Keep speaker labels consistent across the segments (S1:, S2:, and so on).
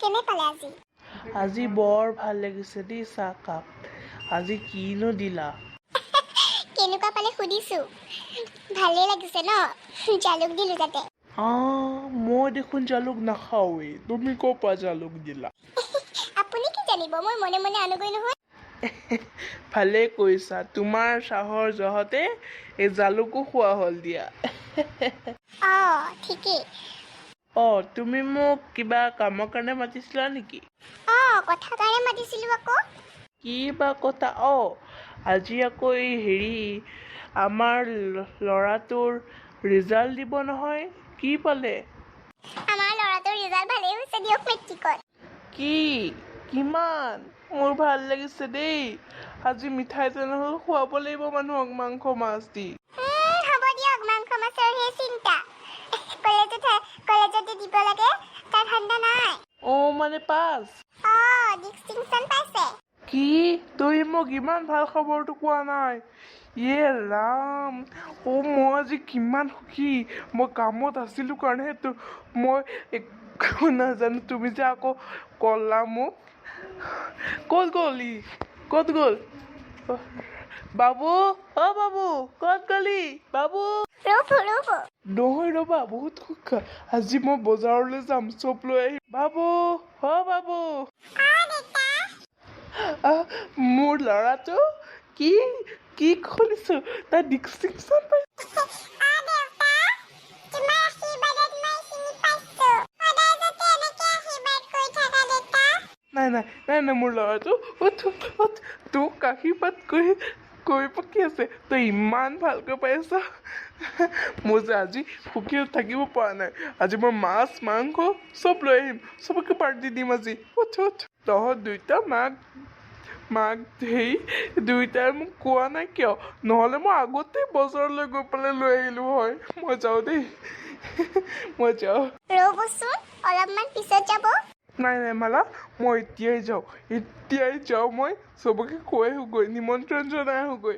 S1: কেনে পালে আজি?
S2: আজি বৰ ভাল লাগিছে দেই চাহকাপ। আজি কিনো দিলা?
S1: কেনেকুৱা পালে সুধিছো। ভালে লাগিছে ন? জালুক দিলো তাতে।
S2: মই দেখোন জালুক নাখাওৱেই, তুমি ক'ৰ পৰা জালুক দিলা?
S1: আপুনি কি জানিব, মই মনে মনে আনোগৈ নহয়।
S2: ভালে কৰিছা, তোমাৰ চাহৰ জহতে এই জালুকো খোৱা হ'ল দিয়া।
S1: ঠিকেই।
S2: তুমি মোক কিবা কামৰ কাৰণে মাতিছিলা নেকি?
S1: কথা কাৰণে মাতিছিলো আকৌ।
S2: কি বা কথা? আজি আকৌ আমাৰ ল'ৰাটোৰ ৰিজাল্ট দিব নহয়, কি পালে?
S1: আমাৰ ল'ৰাটোৰ ৰিজাল্ট ভালেই হৈছে দিয়ক মেট্ৰিকত।
S2: কিমান? মোৰ ভাল লাগিছে দেই। আজি মিঠাই তেনেহ'লে খুৱাব লাগিব মানুহক মাংস মাছ দি।
S1: হ'ব দিয়ক, মাংস মাছৰ হে চিন্তা। কলেজতে দিব লাগে, তাৰ ধান্দা নাই।
S2: মানে পাছ?
S1: ডিষ্টিংশ্যন পাইছে।
S2: কি? তই মোক ইমান ভাল খবৰটো কোৱা নাই। ইয়ে ৰাম, মই আজি কিমান সুখী। মই কামত আছিলো কাৰণেহে মই একো নাজানো, তুমি যে আকৌ ক'লা মোক। ক'ত গ'ল? বাবু, বাবু, ক'ত গ'লি? বাবু
S1: ৰ'ব।
S2: নহয় ৰ'বা, বহুত সুখ। আজি মই বজাৰলৈ যাম, চব লৈ আহিম। বাবু, বাবু। মোৰ ল'ৰাটো কি খুলিছো, তাৰ ডিষ্টিংশ্যন পাইছে। নাই, মোৰ ল'ৰাটো তোক আশীৰ্বাদ কৰি পকি আছে। তই ইমান ভালকৈ পাই আছ। মোৰ যে আজি সুখী থাকিব পৰা নাই। আজি মই মাছ মাংস চব লৈ আহিম, চবকে পাৰ্টি দিম আজি। তহঁত দুইটা মাক দুইটাই মোক কোৱা নাই কিয়? নহ'লে মই আগতেই বজাৰলৈ গৈ পেলাই লৈ আহিলো হয়। মই যাওঁ দেই, মই যাওঁ।
S1: ৰ'বচোন, অলপমান পিছত যাব।
S2: নাই মালা, মই এতিয়াই যাওঁ। মই চবকে কৈ আহোঁগৈ, নিমন্ত্ৰণ জনাই আহোঁগৈ।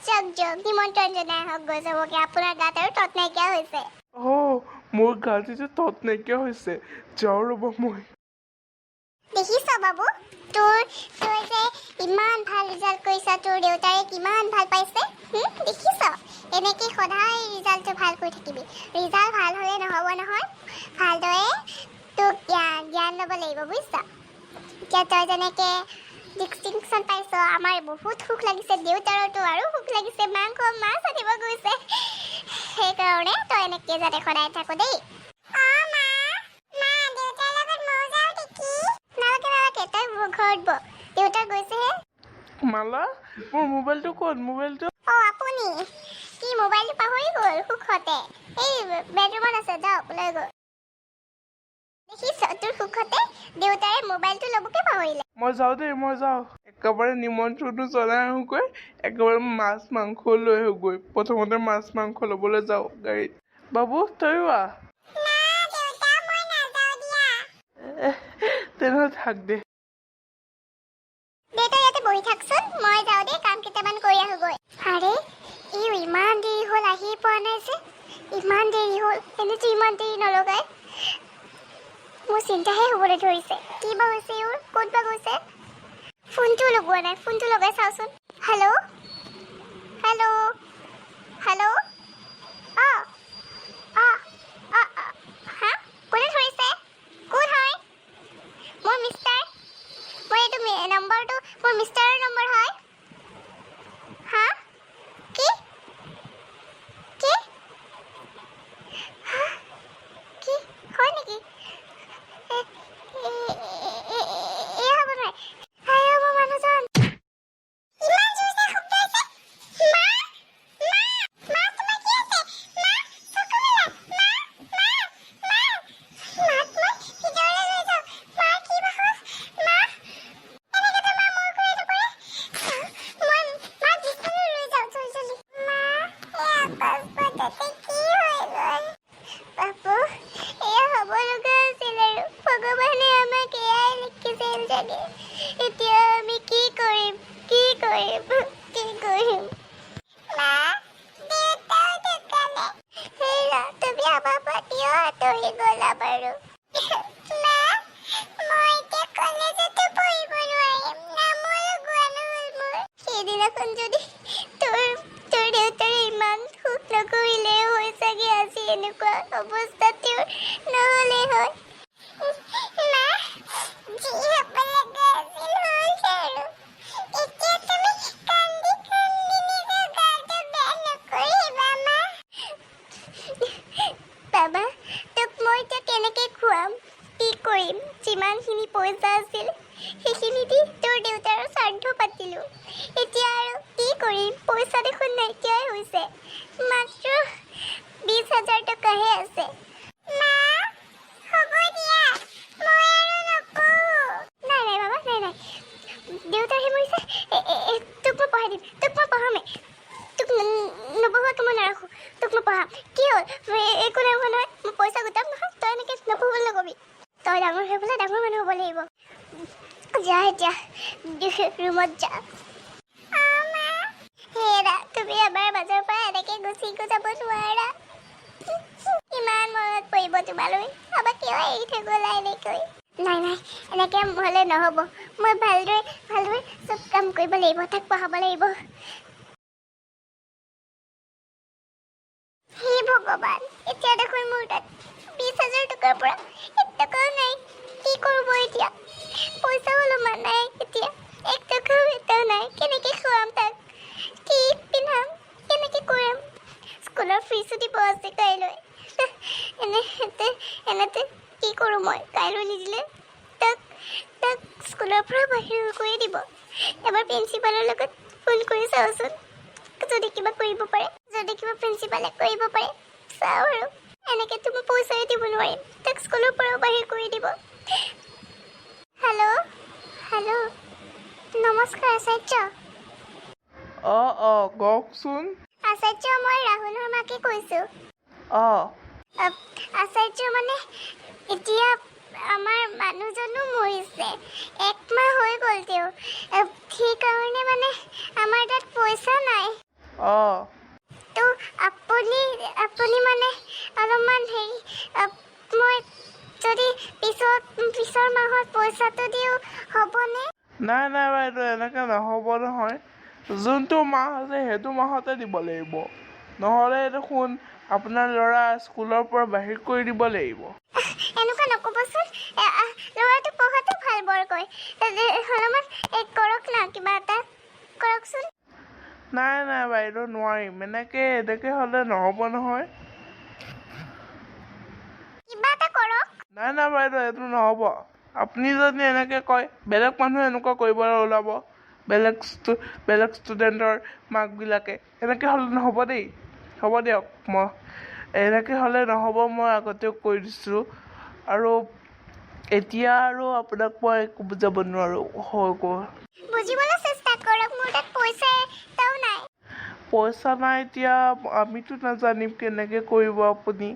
S1: যাওক, নিমন্ত্ৰণ জনাই আহকগৈ চবকে। আপোনাৰ গাত আৰু তত নাইকিয়া হৈছে।
S2: মোৰ গাত যে তত নাইকিয়া হৈছে। যাওঁ ৰ'ব মই।
S1: দেখিছ বাবু, তই যে ইমান ভাল ৰিজাল্ট কৰিছ, তোৰ দেউতাৰে কিমান ভাল পাইছে। দেখিছ, এনেকৈ সদায় ৰিজাল্টটো ভাল কৰি থাকিবি। ৰিজাল্ট ভাল হ'লে নহ'ব নহয়, ভালদৰে তোক জ্ঞান ল'ব লাগিব বুজিছ। এতিয়া তই যেনেকৈ ডিষ্টিংশ্যন পাইছ, আমাৰ বহুত সুখ লাগিছে। দেউতাৰতো আৰু সুখ লাগিছে, মাংস মাছ আনিব গৈছে। সেইকাৰণে তই এনেকৈ যাতে সদায় থাকো দেই। ঘৰত দেউতা গৈছেহে।
S2: মালা, মোৰ মোবাইলটো ক'ত?
S1: আপুনি কি মোবাইলটো পাহৰি গ'ল সুখতে? এই বেডৰুমত আছে, যাওক লৈ গ'ল। দেখিছ, তোৰ সুখতে দেউতাৰে মোবাইলটো ল'বকে পাহৰিলে।
S2: মই যাওঁ দেই, একেবাৰে নিমন্ত্ৰণটো জনাই আহোঁগৈ, একেবাৰে মাছ মাংস লৈ আহোঁগৈ। প্ৰথমতে মাছ মাংস ল'বলৈ যাওঁ গাড়ীত। বাবু, তয়ো আহ। তেনেহ'লে থাক দে।
S1: দেউতা ইয়াতে বহি থাকচোন, মই যাওঁ দেই, কাম কেইটামান কৰি আহোঁগৈ। আৰে, ইমান দেৰি হ'ল, আহি পোৱা নাই যে। ইমান দেৰি হ'ল, এনেতো ইমান দেৰি নলগাই। মোৰ চিন্তাহে হ'বলৈ ধৰিছে। কি বা হৈছে ইউৰ? ক'ত বা গৈছে? ফোনটো লগোৱা নাই, ফোনটো লগাই চাওঁচোন। হেল্ল'। হা? কোনে ধৰিছে? কোন হয়? মোৰ মিষ্টাৰ। এইটো নম্বৰটো মোৰ মিষ্টাৰৰ নম্বৰ হয়। হা? কি? হয় নেকি? এয়া হ'ব নোৱাৰে। মোৰ মানুহজন। ইমান জোৰছে শব্দ হৈছে। মা, তোমাৰ কি হৈছে? চকু মেলা। মাক মই ভিতৰলৈ লৈ যাওঁ। মাৰ কি বা হ'ল? এনেকেতো মা মোৰ ঘূৰাই নপৰে। মই মাক বিছনালৈ লৈ যাওঁ, জলদি। অকস্মাততে কি হৈ গ'ল? বাবু, এয়া হ'ব লগা আছিল আৰু। ভগৱানে আমাক এয়াই লিখিছিল চাগে। এতিয়া আমি কি কৰিম? মা, দেউতাও ঢুকালে। তুমি আমাৰ পৰা কিয় আঁতৰি গ'লা বাৰু? মা, কলেজতে পঢ়িব নোৱাৰিম নামৰ লগোৱা নহ'ল মোৰ সেইদিনাখন যদি তোৰ দেউতাৰে ইমান সুখ নকৰিলে হৈ চাগে আজি এনেকুৱা অৱস্থা তেওঁৰ নহ'লে হয় মা যি হ'ব লগা আছিল হৈছে আৰু এতিয়া তুমি কান্দি নিজৰ গাটো বেয়া নকৰিবা মা বাবা তোক মই এতিয়া কেনেকৈ খুৱাম কি কৰিম যিমানখিনি পইচা আছিল সেইখিনি দি তোৰ দেউতাৰ শ্ৰাদ্ধ পাতিলোঁ এতিয়া আৰু কি কৰিম পইচা দেখোন নাইকিয়াই হৈছে মাত্ৰ 20,000 টকাহে আছে মা হ'ব দিয়া মই আৰু নকওঁ নাই বাবা নাই দেউতাৰহে মৰিছে তোক মই পঢ়াই দিম তোক মই পঢ়ামেই তোক নপঢ়োৱাকৈ মই নাৰাখোঁ তোক মই পঢ়াম কি হ'ল একো নাই হোৱা নহয় মই পইচা গোটাম নহয় তই এনেকৈ নপঢ়িবলৈ নকবি তই ডাঙৰ হৈ পেলাই ডাঙৰ মানুহ হ'ব লাগিব যা এতিয়া ৰুমত যা হেৰা তুমি আমাৰ মাজৰ পৰা এনেকৈ গুচি যাব নোৱাৰা ইমান মনত পৰিব তোমালৈ আমাক কিয় এৰি থৈ গ'লা এনেকৈ নাই এনেকৈ হ'লে নহ'ব মই ভালদৰে চব কাম কৰিব লাগিব তাক পঢ়াব লাগিব হে ভগৱান এতিয়া দেখোন মোৰ তাত 20,000 টকাৰ পৰা 1 টকাও নাই কি কৰিব এতিয়া পইচাও অলপমান নাই এতিয়া 1 টকাও এটাও নাই কেনেকৈ খুৱাম তাক কি পিন্ধাম কেনেকৈ কৰিম স্কুলৰ ফিজো দিব আছে কাইলৈ এনেতে কি কৰোঁ মই কাইলৈ নিদিলে তাক স্কুলৰ পৰা বাহিৰ কৰি দিব এবাৰ প্ৰিন্সিপালৰ লগত ফোন কৰি চাওঁচোন যদি কিবা কৰিব পাৰে যদি কিবা প্ৰিন্সিপালে কৰিব পাৰে চাওঁ আৰু এনেকৈতো মই পইচাই দিব নোৱাৰিম তাক স্কুলৰ পৰাও বাহিৰ কৰি দিব হেল্ল' নমস্কাৰ আচাৰ্য
S2: কওকচোন
S1: আচাৰ্য মই ৰাহুলৰ মাকে কৈছোঁ আচাৰ্য মানে এতিয়া আমাৰ মানুহজনো মৰিছে 1 মাহ হৈ গ'ল তেওঁ সেইকাৰণে মানে আমাৰ তাত পইচা নাই তো আপুনি মানে অলপমান মই যদি পিছৰ মাহত পইচাটো দিওঁ হ'বনে
S2: নাই বাইদেউ এনেকৈ নহ'ব নহয় যোনটো মাহ আছে সেইটো মাহতে দিব লাগিব নহ'লে দেখোন আপোনাৰ ল'ৰা স্কুলৰ পৰা বাহিৰ কৰি দিব লাগিব
S1: এনেকুৱা নক'বচোন ল'ৰাটো পঢ়াটো ভাল বৰকৈ অলপমান কৰক না কিবা এটা কৰকচোন
S2: নাই বাইদেউ নোৱাৰিম এনেকৈ হ'লে নহ'ব নহয়
S1: কিবা এটা কৰক
S2: নাই বাইদেউ এইটো নহ'ব আপুনি যদি এনেকৈ কয় বেলেগ মানুহে এনেকুৱা কৰিবলৈ ওলাব বেলেগ ষ্টুডেণ্টৰ মাকবিলাকে এনেকৈ হ'লে নহ'ব দেই হ'ব দিয়ক মই এনেকৈ হ'লে নহ'ব মই আগতেও কৈ দিছোঁ আৰু এতিয়া আৰু আপোনাক মই একো বুজাব নোৱাৰোঁ
S1: বুজিবলৈ চেষ্টা কৰক মোৰ তাত পইচা এটাও নাই
S2: পইচা নাই এতিয়া আমিতো নাজানিম কেনেকৈ কৰিব আপুনি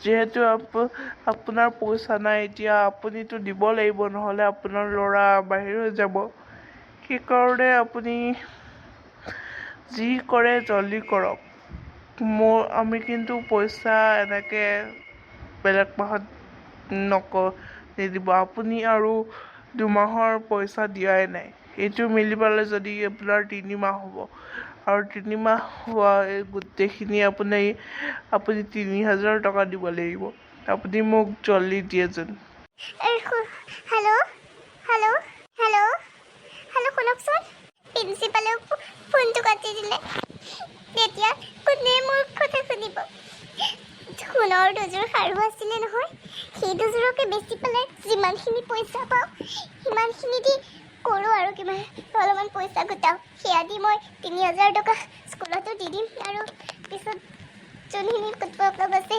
S2: যিহেতু আপোনাৰ পইচা নাই এতিয়া আপুনিতো দিব লাগিব নহ'লে আপোনাৰ ল'ৰা বাহিৰ হৈ যাব সেইকাৰণে আপুনি যি কৰে জলদি কৰক আমি কিন্তু পইচা এনেকৈ বেলেগ মাহত নিদিব আপুনি আৰু 2 মাহৰ পইচা দিয়াই নাই এইটো মিলি পেলাই যদি আপোনাৰ 3 মাহ হ'ব আৰু 3 মাহ হোৱা এই গোটেইখিনি আপুনি 3,000 টকা দিব লাগিব আপুনি মোক জলদি দিয়ে যেন
S1: হেল্ল' শুনকচোন প্ৰিন্সিপালেও ফোনটো কাটি দিলে তেতিয়া কোনে মোৰ কথা শুনিব সোণৰ দুযোৰ খাৰু আছিলে নহয় সেই দুযোৰকে বেচি পেলাই যিমানখিনি পইচা পাওঁ সিমানখিনি দি কৰোঁ আৰু কিমান অলপমান পইচা গোটাওঁ সেয়া দি মই 3,000 টকা স্কুলতো দি দিম আৰু পিছত যোনখিনি কুটুক আছে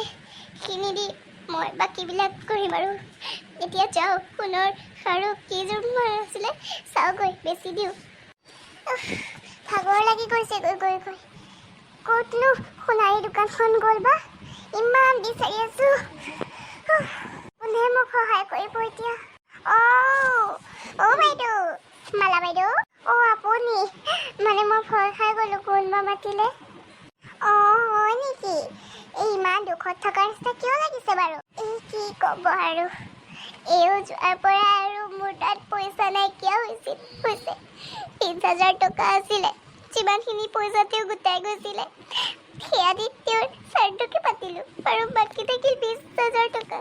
S1: সেইখিনি দি মই বাকীবিলাক কৰিম আৰু এতিয়া যাওঁ সোণৰ খাৰু কেইযোৰ আছিলে চাওঁগৈ বেচি দিওঁ ভাগৰ লাগি গৈছে গৈ ক'তনো সোণাৰী দোকানখন গ'ল বা ইমান বিচাৰি আছোঁ কোনে মোক সহায় কৰিব এতিয়া বাইদেউ মালা বাইদেউ আপুনি মানে মই ভয় খাই গ'লোঁ কোনোবা মাতিলে হয় নেকি ইমান দুখত থকা নিচিনা কিয় লাগিছে বাৰু কি ক'ব আৰু এইও যোৱাৰ পৰা আৰু মোৰ তাত পইচা নাইকিয়া হৈছে 30,000 টকা আছিলে যিমানখিনি পইচা তেওঁ গোটাই গৈছিলে সেয়া দি তেওঁৰ শ্ৰাদ্ধকে পাতিলোঁ আৰু বাকী থাকিল 20,000 টকা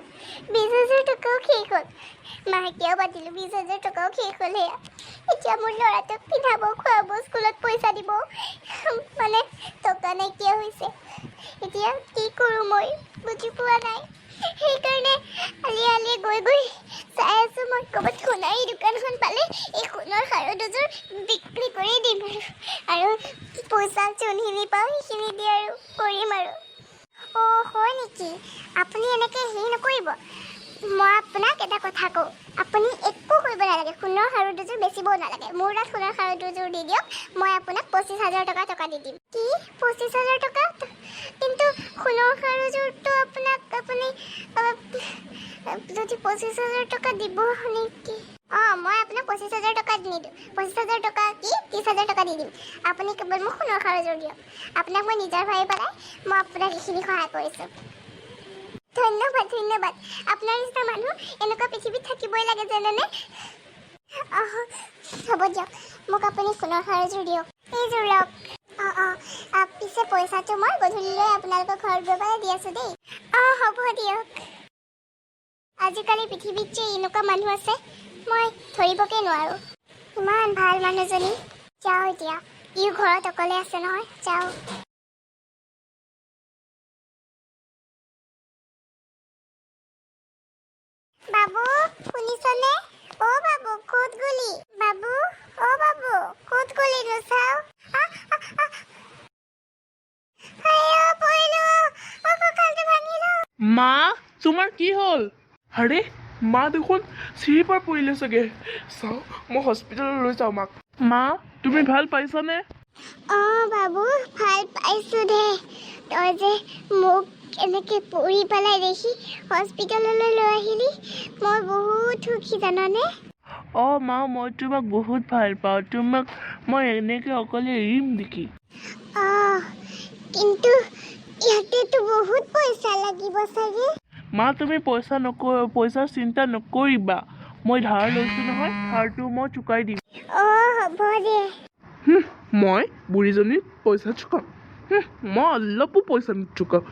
S1: 20,000 টকাও শেষ হ'ল মাহেকীয়াও পাতিলোঁ 20,000 টকাও শেষ হ'ল সেয়া এতিয়া মোৰ ল'ৰাটোক পিন্ধাব খুৱাব স্কুলত পইচা দিব মানে টকা নাইকিয়া হৈছে এতিয়া কি কৰোঁ মই বুজি পোৱা নাই সেইকাৰণে আলি গৈ চাই আছোঁ মই ক'ৰবাত সোণাৰী দোকানখন পালে এই সোণৰ খাৰু দুযোৰ বিক্ৰী কৰি দিম আৰু পইচা যোনখিনি পাওঁ সেইখিনি দি আৰু কৰিম আৰু অঁ হয় নেকি আপুনি এনেকৈ হেৰি নকৰিব মই আপোনাক এটা কথা কওঁ আপুনি একো কৰিব নালাগে সোণৰ খাৰু দুযোৰ বেচিবও নালাগে মোৰ তাত সোণৰ খাৰু দুযোৰ দি দিয়ক মই আপোনাক 25,000 টকা দি দিম কি 25,000 টকা কিন্তু সোণৰ খাৰুযোৰটো আপোনাক আপুনি যদি 25,000 টকা দিব নেকি অঁ মই আপোনাক 25,000 টকা নিদিওঁ 25,000 টকা কি 30,000 টকা দি দিম আপুনি কেৱল মোক সোণৰ খাৰুযোৰ দিয়ক আপোনাক মই নিজৰ ভাবি পেলাই মই আপোনাক এইখিনি সহায় কৰিছোঁ ধন্যবাদ আপোনাৰ নিচিনা মানুহ এনেকুৱা পৃথিৱীত থাকিবই লাগে জানেনে হ'ব দিয়ক মোক আপুনি সোণৰ খাৰুযোৰ দিয়ক এইযোৰ লওক অঁ পিছে পইচাটো মই গধূলিলৈ আপোনালোকৰ ঘৰত গৈ পেলাই দি আছোঁ দেই অঁ হ'ব দিয়ক আজিকালি পৃথিৱীত যে এনেকুৱা মানুহ আছে মই ধৰিবকে নোৱাৰোঁ ইমান ভাল মানুহজনী যাওঁ এতিয়া ইও ঘৰত অকলে আছে নহয় যাওঁ বাবু শুনিছনে অ' বাবু ক'ত গলি বাবু অ' বাবু ক'ত গলি চাওঁ
S2: মা তোমাৰ কি হ'ল আৰে মা দেখোন চিৰিৰ পৰা পৰিলে চাগে চাওঁ মই হস্পিটেললৈ লৈ যাওঁ মাক মা তুমি ভাল পাইছানে
S1: অঁ বাবু ভাল পাইছোঁ দে তই যে মোক এনেকৈ পৰি পেলাই দেখি হস্পিটেললৈ লৈ আহিলি মই বহুত সুখী জানানে
S2: অঁ মা মই তোমাক বহুত ভাল পাওঁ তোমাক মই এনেকৈ অকলে এৰিম নেকি
S1: অঁ কিন্তু ইয়াতেতো বহুত পইচা লাগিব চাগে
S2: মা তুমি পইচাৰ চিন্তা নকৰিবা মই ধাৰ লৈছোঁ নহয় ধাৰটো মই চুকাই দিম
S1: অঁ হ'ব দে
S2: মই বুঢ়ীজনীৰ পইচা চুকাম মই অলপো পইচা নচুকাওঁ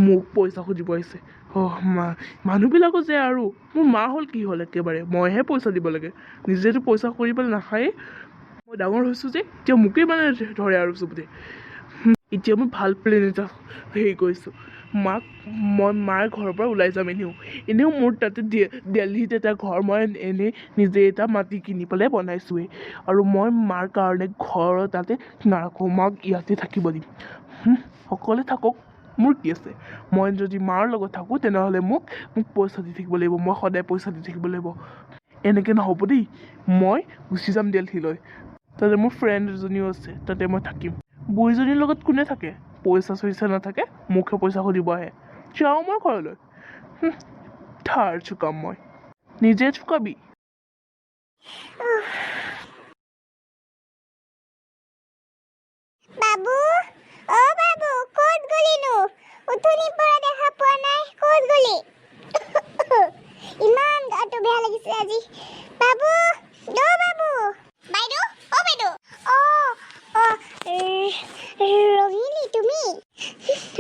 S2: মোক পইচা খুজিব আহিছে মানুহবিলাকো যে আৰু মোৰ মা হ'ল কি হ'ল একেবাৰে মইহে পইচা দিব লাগে নিজেতো পইচা কৰিবলৈ নাখায়েই মই ডাঙৰ হৈছোঁ যে এতিয়া মোকেই মানে ধৰে আৰু চবতে এতিয়া মই ভাল প্লেন এটা হেৰি কৰিছোঁ মই মাৰ ঘৰৰ পৰা ওলাই যাম এনেও মোৰ তাতে দিল্লীত এটা ঘৰ মই এনেই নিজে এটা মাটি কিনি পেলাই বনাইছোঁৱেই আৰু মই মাৰ কাৰণে ঘৰ তাতে নাৰাখোঁ মাক ইয়াতে থাকিব দিম সকলোৱে থাকক মোৰ কি আছে মই যদি মাৰ লগত থাকোঁ তেনেহ'লে মোক পইচা দি থাকিব লাগিব মই সদায় পইচা দি থাকিব লাগিব এনেকৈ নহ'ব দেই মই গুচি যাম দিল্লীলৈ তাতে মোৰ ফ্ৰেণ্ড এজনীও আছে তাতে মই থাকিম বুঢ়ীজনীৰ লগত কোনে থাকে পইচা নাথাকে মোকহে পইচা সুধিব আহে যাওঁ মই ঘৰলৈ ধাৰ চুকাম মই নিজে চুকাবি
S1: বাবু অ' বাবু ক'ত গলিনো উঠনিৰ পৰা দেখা পোৱা নাই ক'ত গলি ইমান গাটো বেয়া লাগিছে আজি বাবু বাবু বাইদেউ অ' বাইদেউ ৰঙিলী তুমি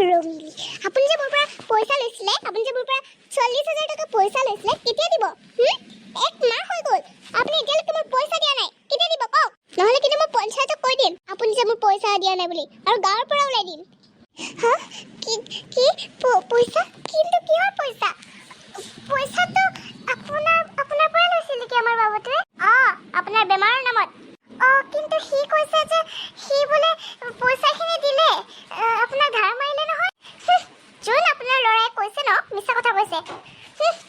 S1: ৰঙিলী আপুনি যে মোৰ পৰা পইচা লৈছিলে আপুনি যে মোৰ পৰা 40,000 টকা পইচা লৈছিলে কেতিয়া দিব এক মাহ হৈ গ'ল আপুনি এতিয়ালৈকে মোৰ পইচা দিয়া নাই কেতিয়া দিব কওক নহ'লে কিন্তু মই পঞ্চায়তক কৈ দিম আপুনি যে মোৰ পইচা দিয়া নাই বুলি আৰু গাঁৱৰ পৰা ওলাই দিম হা কি পইচা কিন্তু কিহৰ পইচা পইচাটো আপোনাৰ পৰা লৈছিল নেকি আমাৰ বাবুটোৱে আপোনাৰ বেমাৰৰ নামত কিন্তু সি কৈছে যে সি বোলে পইচাখিনি দিলে আপোনাক ধাৰ মাৰিলে নহয় যোন আপোনাৰ ল'ৰাই কৈছে ন মিছা কথা কৈছে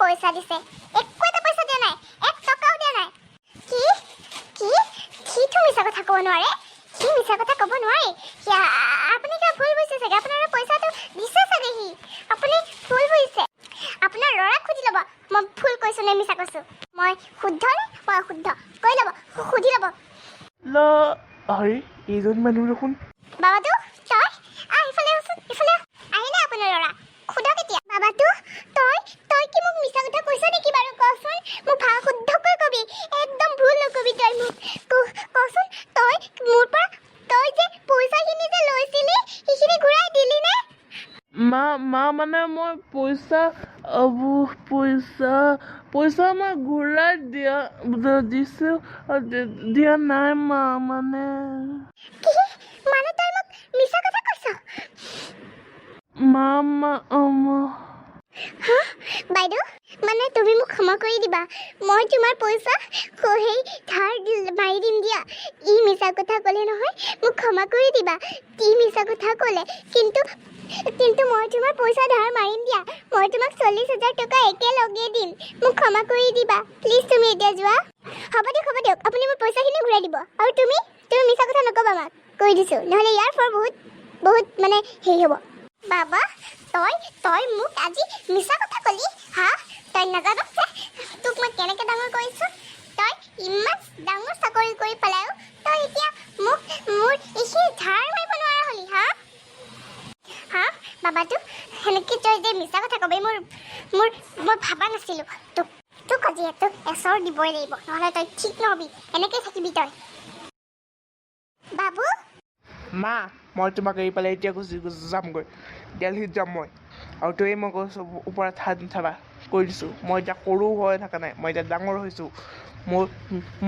S1: পইচা দিছে একো এটা পইচা দিয়া নাই 1 টকাও দিয়া নাই সিটো মিছা কথা ক'ব নোৱাৰে সি মিছা কথা ক'ব নোৱাৰে আপুনি কিবা ভুল বুজিছে চাগে আপোনাৰ পইচাটো দিছে চাগে সি আপুনি ভুল বুজিছে আপোনাৰ ল'ৰাক সুধি ল'ব মই ভুল কৈছোঁ নে মিছা কৈছোঁ মই শুদ্ধ নে মই অশুদ্ধ কৈ ল'ব সুধি ল'ব
S2: আৰে এইজন মানুহ দেখোন
S1: বাবাটো তই ইফালে ইফালে আহিলে আপোনাৰ ল'ৰা সোধক এতিয়া বাবাটো তই কি মোক মিছা কথা কৈছ নেকি বাৰু কচোন মোক শুদ্ধকৈ কবি
S2: পইচা পইচা মই ঘূৰাই দিছোঁ দিয়া নাই মা মানে
S1: কি মানে তই মোক মিছা কথা কৈছ
S2: মা
S1: হা বাইদেউ মানে তুমি মোক ক্ষমা কৰি দিবা মই তোমাৰ পইচা সেই ধাৰ মাৰি দিম দিয়া ই মিছা কথা ক'লে নহয় মোক ক্ষমা কৰি দিবা ই মিছা কথা ক'লে কিন্তু মই তোমাৰ পইচা ধাৰ মাৰিম দিয়া মই তোমাক 40,000 টকা একেলগে দিম মোক ক্ষমা কৰি দিবা প্লিজ তুমি এতিয়া যোৱা হ'ব দিয়ক আপুনি মোৰ পইচাখিনি ঘূৰাই দিব আৰু তুমি মিছা কথা নক'বা আমাক কৈ দিছোঁ নহ'লে ইয়াৰ ফল বহুত মানে হেৰি হ'ব বাবা তই মোক আজি মিছা কথা ক'লি হা তই নাজানো তোক মই কেনেকৈ ডাঙৰ কৰিছোঁ তই ইমান ডাঙৰ চাকৰি কৰি পেলাইও তই এতিয়া মোৰ এইখিনি ধাৰ মাৰিব নোৱাৰা হ'লি হা বাবাটো সেনেকৈ তই যে মিছা কথা ক'বি মই ভাবা নাছিলোঁ তোক আজি এচৰ দিবই লাগিব নহ'লে তই ঠিক নহ'বি এনেকৈ থাকিবি তই বাবু
S2: মা মই তোমাক এৰি পেলাই এতিয়া গুচি যামগৈ দিল্লীত যাম মই আৰু তয়ে মই কৈছোঁ ওপৰত হাত নুঠাবা কৈ দিছোঁ মই এতিয়া সৰু হৈ থকা নাই মই এতিয়া ডাঙৰ হৈছোঁ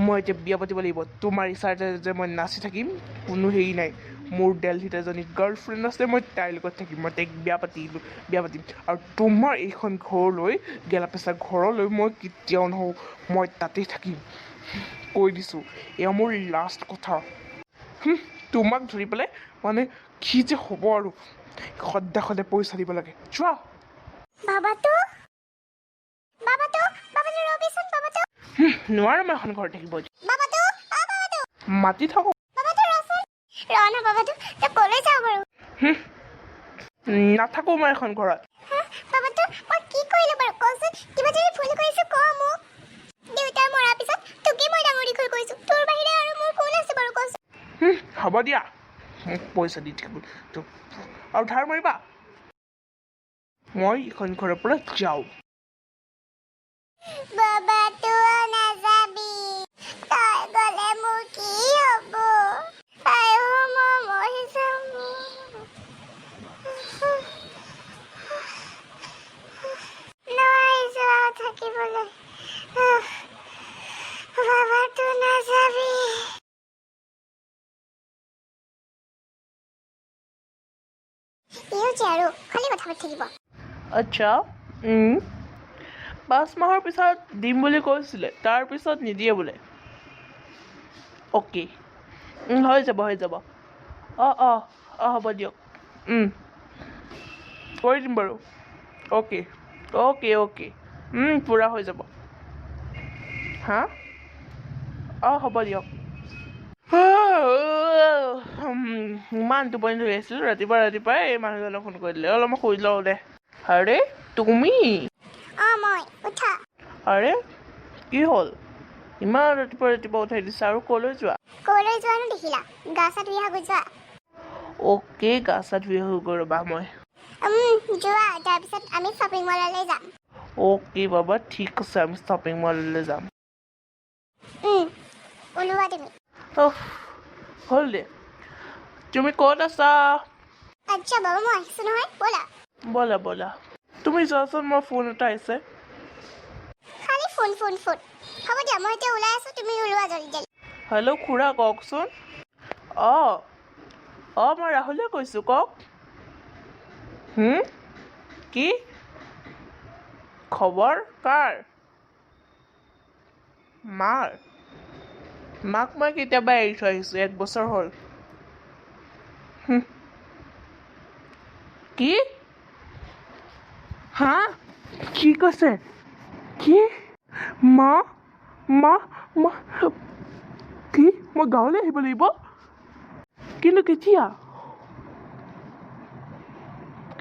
S2: মই এতিয়া বিয়া পাতিব লাগিব তোমাৰ ইচ্ছাতে যে মই নাচি থাকিম কোনো হেৰি নাই মোৰ দিল্লীত এজনী গাৰ্লফ্ৰেণ্ড আছে মই তাইৰ লগত থাকিম মই তাইক বিয়া পাতিম আৰু তোমাৰ এইখন ঘৰলৈ গেলাপেচা ঘৰলৈ মই কেতিয়াও নহওঁ মই তাতেই থাকিম কৈ দিছোঁ এয়া মোৰ লাষ্ট কথা তোমাক ধৰি পেলাই মানে কি যে হ'ব আৰু সদায় পইচা দিব লাগে যোৱা
S1: বাবাটো ৰবিচোন বাবাটো
S2: নোৱাৰো মই এখন ঘৰত থাকিব
S1: বাবাটো
S2: মাতি থাকোঁ
S1: বাবাটো ৰচোন না বাবাটো তই ক'লৈ যাওঁ বাৰু
S2: নাথাকোঁ মই এখন ঘৰত
S1: বাবাটো মই কি কৰিলোঁ বাৰু কচোন কিবা যদি ভুল কৰিছোঁ ক মোক দেউতাৰ মৰাৰ পিছত তোকেই মই ডাঙৰ দীঘল কৰিছোঁ তোৰ বাহিৰে আৰু মোৰ কোন আছে বাৰু কচোন
S2: হ'ব দিয়া মোক পইচা দি থাকিব আৰু ধাৰ মাৰিবা মই এইখন ঘৰৰ পৰা যাওঁ
S1: বাবাটো নাযাবি তই গ'লে মোৰ কি হ'ব মই মৰি যাম নোৱাৰিছোঁ আৰু থাকিবলৈ বাবাটো নাযাবি ইহঁতে আৰু খালি কথা পাতি থাকিব
S2: আচ্ছা 5 মাহৰ পিছত দিম বুলি কৈছিলে তাৰপিছত নিদিয়ে বোলে অ'কে হৈ যাব অঁ হ'ব দিয়ক কৰি দিম বাৰু অ'কে পূৰা হৈ যাব হা হ'ব দিয়ক ইমান টোপনি ধৰি আছিলোঁ ৰাতিপুৱাই এই মানুহজনক ফোন কৰি দিলে অলপ মই শুই লওঁ দে আৰে তুমি
S1: মই উঠা
S2: আৰে কি হ'ল ইমান ৰাতিপুৱা উঠাই দিছা আৰু ক'লৈ যোৱা
S1: নো দেখিলা গা চা ধুই আহা যোৱা
S2: অ'কে গা চা ধুই আহোগৈ ৰ'বা মই
S1: যোৱা তাৰপিছত আমি শ্বপিং মললৈ যাম
S2: অ'কে বাবা ঠিক আছে আমি শ্বপিং মললৈ যাম
S1: ওলোৱা তুমি
S2: হ'ল দে তুমি ক'ত আছা
S1: আচ্ছা বাবা মই আহিছোঁ নহয়
S2: ব'লা তুমি যোৱাচোন মোৰ ফোন এটা আহিছে
S1: খালি ফোন হ'ব দিয়া মই এতিয়া ওলাই আছোঁ তুমি ওলোৱা জলদি
S2: হেল্ল' খুৰা কওকচোন মই ৰাহুলে কৈছোঁ কওক কি খবৰ কাৰ মাক মই কেতিয়াবা এৰি থৈ আহিছোঁ 1 বছৰ হ'ল কি হা কি কৈছে কি মা কি মই গাঁৱলৈ আহিব লাগিব কিন্তু কেতিয়া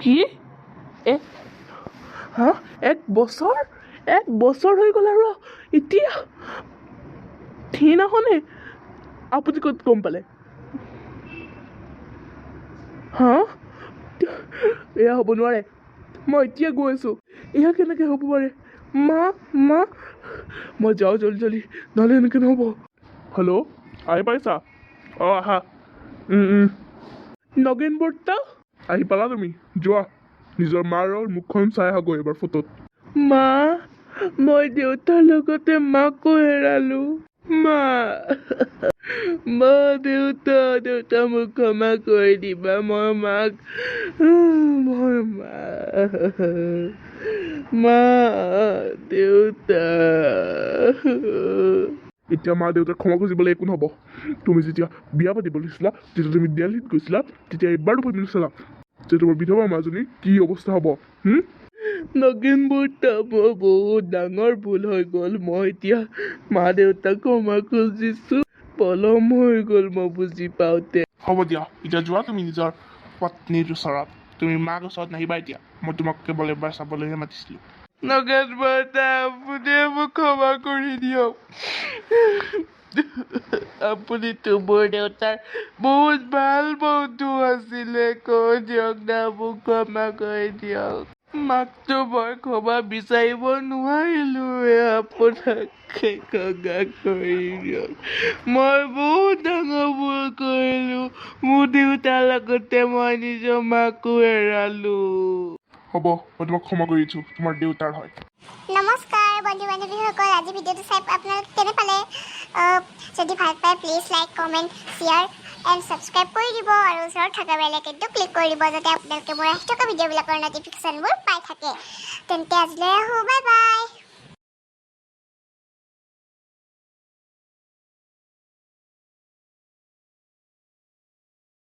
S2: কি 1 বছৰ হৈ গ'ল আৰু এতিয়া সেইদিনাখনে আপুনি ক'ত গম পালে এয়া হ'ব নোৱাৰে মই এতিয়া গৈ আছোঁ এয়া কেনেকৈ হ'ব পাৰে মা মই যাওঁ জলদি নহ'লে এনেকৈ নহ'ব হেল্ল' আহি পাইছা আহা নগেন বৰ্তা আহি পালা তুমি যোৱা নিজৰ মাৰ মুখখন চাই আহগৈ এবাৰ ফটোত মা মই দেউতাৰ লগতে মাকো হেৰালো মা মা দেউতা মোক ক্ষমা কৰি দিবা মই মাক মই মা দেউতা এতিয়া মা দেউতাক ক্ষমা খুজিবলৈ একো নহ'ব তুমি যেতিয়া বিয়া পাতিব লৈছিলা যেতিয়া তুমি দিল্লীত গৈছিলা তেতিয়া এবাৰো ভাবি নাছিলা যে তোমাৰ বিধৱা মাজনী কি অৱস্থা হ'ব নগিনবোৰ মোৰ বহুত ডাঙৰ ভুল হৈ গ'ল মই এতিয়া মা দেউতাক ক্ষমা খুজিছো পলম হৈ গ'ল মই বুজি পাওঁতে হ'ব দিয়া এতিয়া যোৱা তুমি নিজৰ পত্নীৰ ওচৰত তুমি মাক ওচৰত নাহিবা এতিয়া মই তোমাক কেৱল এবাৰ চাবলৈহে মাতিছিলোঁ নগেন বৰ্তা আপুনি মোক ক্ষমা কৰি দিয়ক আপুনিতো মোৰ দেউতাৰ বহুত ভাল বন্ধু আছিলে কৈ দিয়ক না মোক ক্ষমা কৰি দিয়ক মাকতো মই ক্ষমা বিচাৰিব নোৱাৰিলোৱে আপোনাক ক্ষমা কৰি দিয়ক মই বহুত ডাঙৰ ভুল কৰিলোঁ মোৰ দেউতাৰ লগতে মই নিজৰ মাকো হেৰালো হ'ব মই তোমাক ক্ষমা কৰি দিছোঁ তোমাৰ দেউতাৰ হয়
S1: নমস্কাৰ বন্ধু বান্ধৱীসকল আজি ভিডিঅ'টো চাই আপোনালোকে কেনে পালে যদি ভাল পায় please like comment share and subscribe কৰি দিব আৰু ওচৰত থকা বেল আইকনটো ক্লিক কৰি দিব যাতে আপোনালোকে মোৰ আহি থকা ভিডিঅ'বিলাকৰ ন'টিফিকেশ্যনবোৰ পাই থাকে তেন্তে আজিলৈ আহোঁ বাই বাই